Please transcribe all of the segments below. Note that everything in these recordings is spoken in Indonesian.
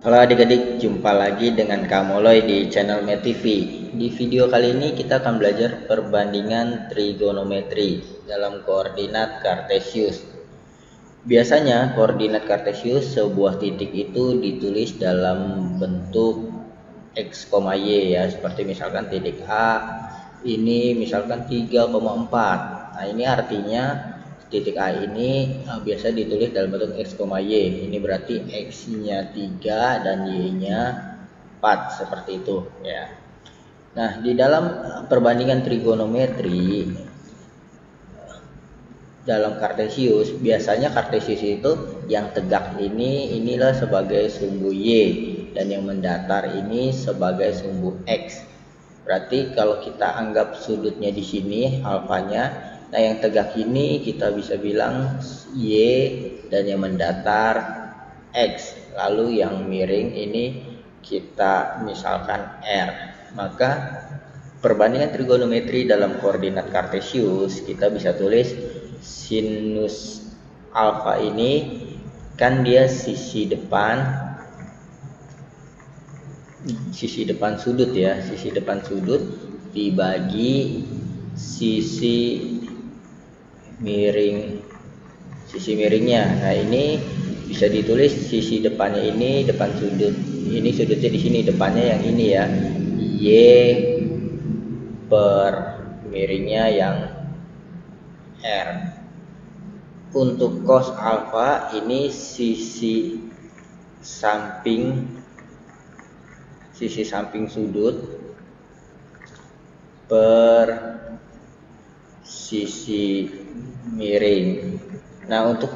Halo adik-adik, jumpa lagi dengan Kak Moloy di channel MetTV. Di video kali ini kita akan belajar perbandingan trigonometri dalam koordinat kartesius. Biasanya koordinat kartesius sebuah titik itu ditulis dalam bentuk x, y ya, seperti misalkan titik A ini misalkan 3,4. Nah, ini artinya titik A ini biasa ditulis dalam bentuk x, y. Ini berarti x-nya 3 dan y-nya 4 seperti itu ya. Nah, di dalam perbandingan trigonometri dalam kartesius, biasanya kartesius itu yang tegak inilah sebagai sumbu y dan yang mendatar ini sebagai sumbu x. Berarti kalau kita anggap sudutnya di sini alfanya, nah yang tegak ini kita bisa bilang y dan yang mendatar x. Lalu yang miring ini kita misalkan r. Maka perbandingan trigonometri dalam koordinat kartesius kita bisa tulis sinus alfa ini kan dia sisi depan sudut ya, sisi depan sudut dibagi sisi miringnya. Nah, ini bisa ditulis sisi depannya ini depan sudut. Ini sudutnya di sini, depannya yang ini ya. Y per miringnya yang R. Untuk cos alfa ini sisi samping sudut per sisi miring. Nah, untuk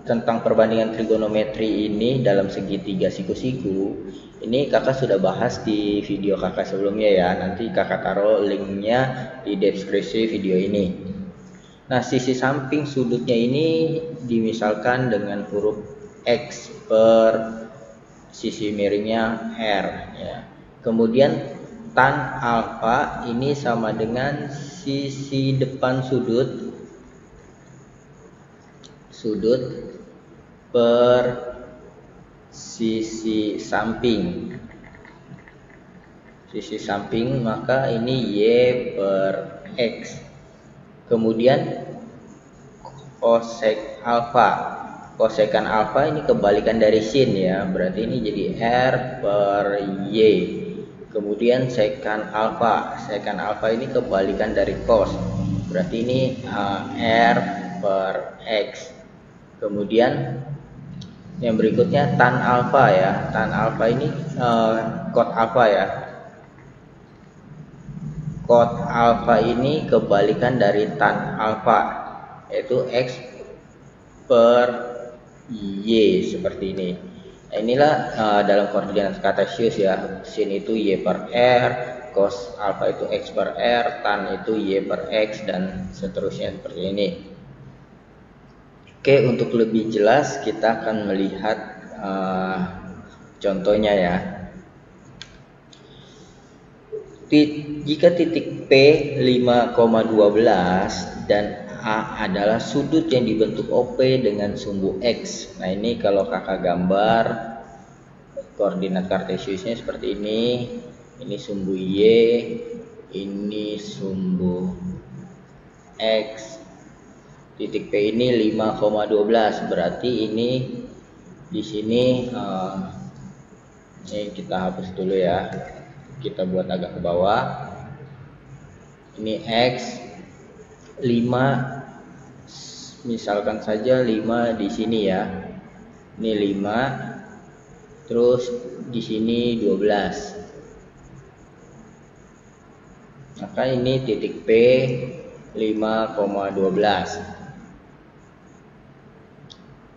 tentang perbandingan trigonometri ini dalam segitiga siku-siku, ini kakak sudah bahas di video kakak sebelumnya ya. Nanti kakak taruh linknya di deskripsi video ini. Nah, sisi samping sudutnya ini dimisalkan dengan huruf X per sisi miringnya R ya. Kemudian tan alfa ini sama dengan sisi depan sudut per sisi samping, maka ini y per x. Kemudian kosek kosekan alfa ini kebalikan dari sin ya, berarti ini jadi r per y. Kemudian sekan alfa ini kebalikan dari cos, berarti ini r per x. Kemudian yang berikutnya tan alfa ya, tan alfa ini kot alfa ya. Kot alfa ini kebalikan dari tan alfa, yaitu x per y seperti ini. Nah, inilah dalam koordinat kartesius ya, sin itu y per r, cos alfa itu x per r, tan itu y per x dan seterusnya seperti ini. Oke, untuk lebih jelas kita akan melihat contohnya ya. Jika titik P 5,12 dan A adalah sudut yang dibentuk OP dengan sumbu X. Nah, ini kalau kakak gambar koordinat kartesiusnya seperti ini. Ini sumbu Y, ini sumbu X. Titik P ini 5,12, berarti ini di sini ini kita hapus dulu ya. Kita buat agak ke bawah. Ini X 5, misalkan saja 5 di sini ya. Ini 5, terus di sini 12. Maka ini titik P 5,12.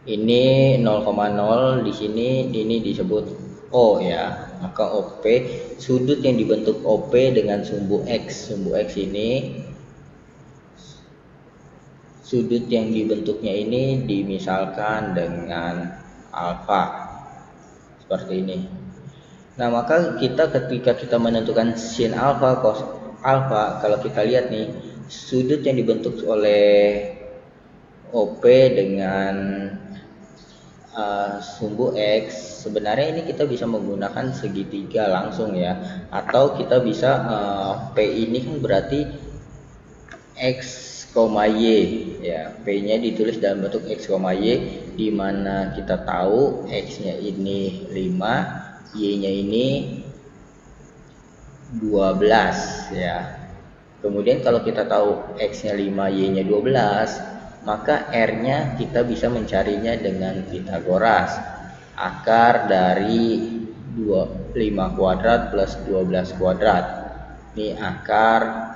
Ini 0,0 di sini, ini disebut O ya. Maka OP, sudut yang dibentuk OP dengan sumbu X. Sumbu X ini, sudut yang dibentuknya ini dimisalkan dengan alfa seperti ini. Nah, maka ketika kita menentukan sin alfa, cos alfa, kalau kita lihat nih, sudut yang dibentuk oleh OP dengan sumbu X, sebenarnya ini kita bisa menggunakan segitiga langsung ya, atau kita bisa P ini kan berarti X, Y ya, P nya ditulis dalam bentuk X, Y, di mana kita tahu X nya ini 5, Y nya ini 12 ya. Kemudian kalau kita tahu X nya 5, Y nya 12, maka R nya kita bisa mencarinya dengan Pitagoras. Akar dari 5 kuadrat plus 12 kuadrat. Ini akar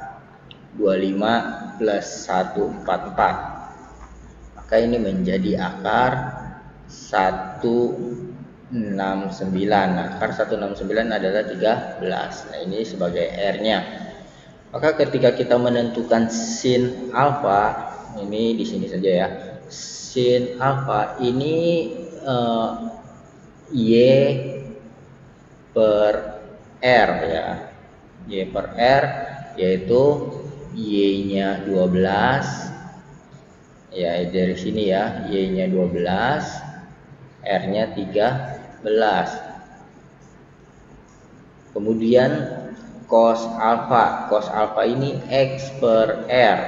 25 plus 144. Maka ini menjadi akar 169. Akar 169 adalah 13. Nah, ini sebagai R-nya. Maka ketika kita menentukan sin alfa, ini di sini saja ya. Sin alfa ini Y per R ya. Y per R yaitu Y-nya 12 ya, dari sini ya, Y-nya 12, R-nya 13. Kemudian cos alfa ini X per R,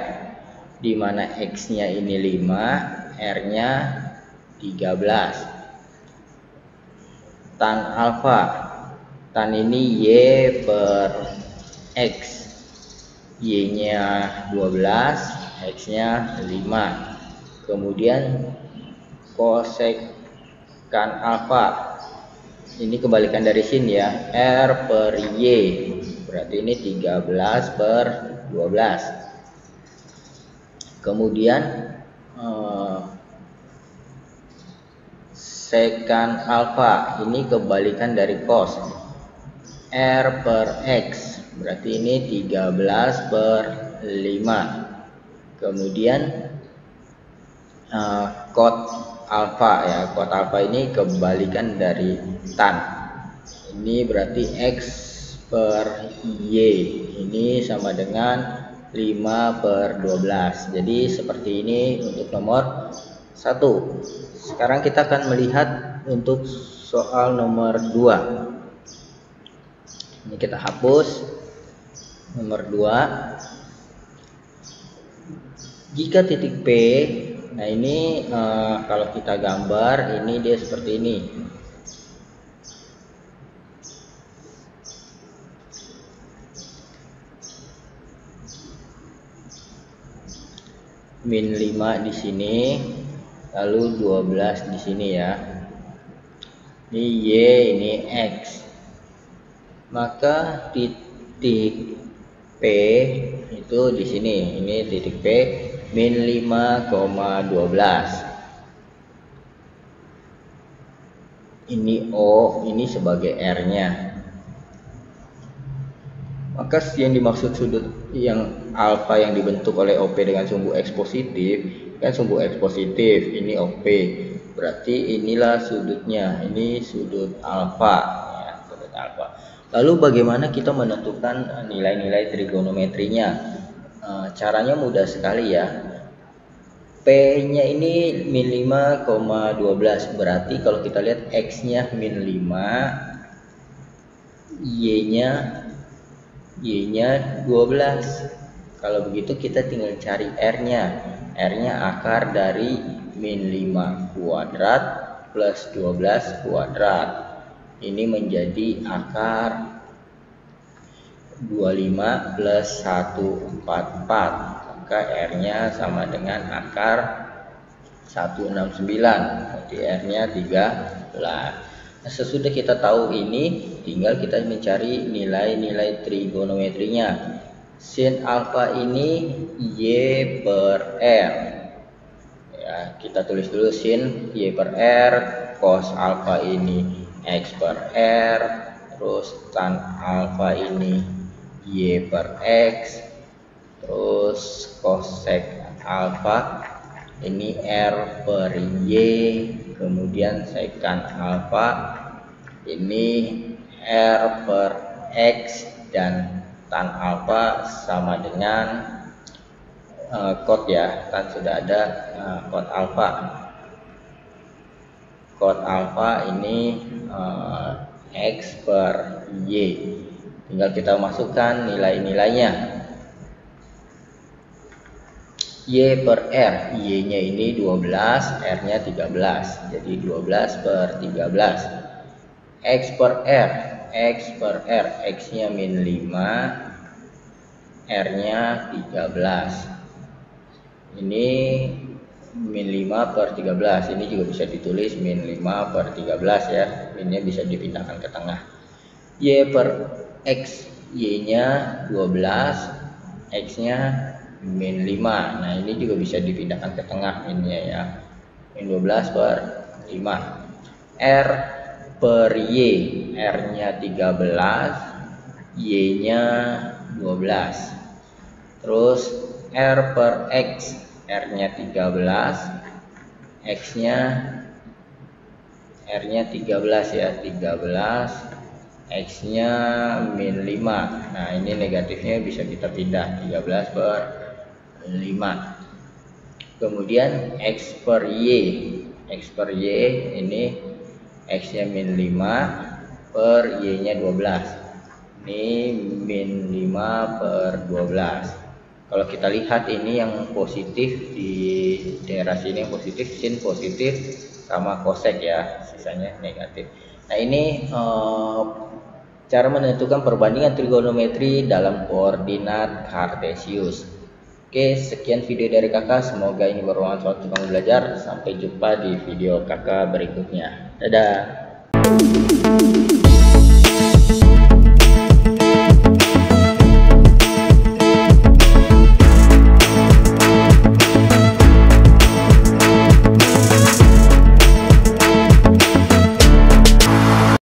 di mana X-nya ini 5, R-nya 13. Tan ini Y per X, Y-nya 12, X-nya 5. Kemudian kosekan alfa, ini kebalikan dari sin ya, R per Y, berarti ini 13 per 12. Kemudian sekan alfa, ini kebalikan dari cos, R per X, berarti ini 13 per 5. Kemudian kot alfa ya, kot alfa ini kebalikan dari tan. Ini berarti X per Y, ini sama dengan 5 per 12. Jadi seperti ini untuk nomor 1. Sekarang kita akan melihat untuk soal nomor 2. Ini kita hapus nomor 2. Jika titik P, nah ini kalau kita gambar, ini dia seperti ini. Min 5 di sini, lalu 12 di sini ya. Ini Y, ini X. Maka titik P itu di sini. Ini titik P min 5,12. Ini O, ini sebagai R-nya. Maka yang dimaksud sudut yang alfa yang dibentuk oleh OP dengan sumbu X positif, kan sumbu X positif, ini OP. Berarti inilah sudutnya, ini sudut alfa ya, sudut alfa. Lalu bagaimana kita menentukan nilai-nilai trigonometrinya? Caranya mudah sekali ya. P-nya ini min 5,12, berarti kalau kita lihat X-nya min 5, Y-nya 12. Kalau begitu kita tinggal cari R-nya. R-nya akar dari min 5 kuadrat plus 12 kuadrat. Ini menjadi akar 25 plus 144. Maka R-nya sama dengan akar 169. Berarti R-nya 13. Nah, sesudah kita tahu ini, tinggal kita mencari nilai-nilai trigonometrinya. Sin alfa ini Y per R. Ya, kita tulis dulu sin Y per R, cos alfa ini X per R, terus tan alfa ini Y per X, terus cosec alfa ini R per Y, kemudian sekan alfa ini R per X, dan tan alfa sama dengan kot ya, kan sudah ada kot alfa. cos alfa ini X per Y. Tinggal kita masukkan nilai-nilainya. Y per R, Y-nya ini 12, R-nya 13. Jadi 12 per 13. X per R, X-nya min 5, R-nya 13. Ini min 5 per 13. Ini juga bisa ditulis min 5 per 13 ya. Minnya bisa dipindahkan ke tengah. Y per X, Y-nya 12, X-nya min 5. Nah ini juga bisa dipindahkan ke tengah minnya ya, min 12 per 5. R per Y, R-nya 13, Y-nya 12. Terus R per X, R-nya 13, X-nya R-nya 13 ya, 13, X-nya min 5. Nah ini negatifnya bisa kita pindah, 13 per 5. Kemudian X per Y ini X-nya min 5 per Y-nya 12. Ini min 5 per 12. Kalau kita lihat ini yang positif di daerah sini, yang positif sin positif sama kosek ya, sisanya negatif. Nah ini cara menentukan perbandingan trigonometri dalam koordinat kartesius. Oke, sekian video dari kakak, semoga ini bermanfaat untuk kamu belajar. Sampai jumpa di video kakak berikutnya. Dadah.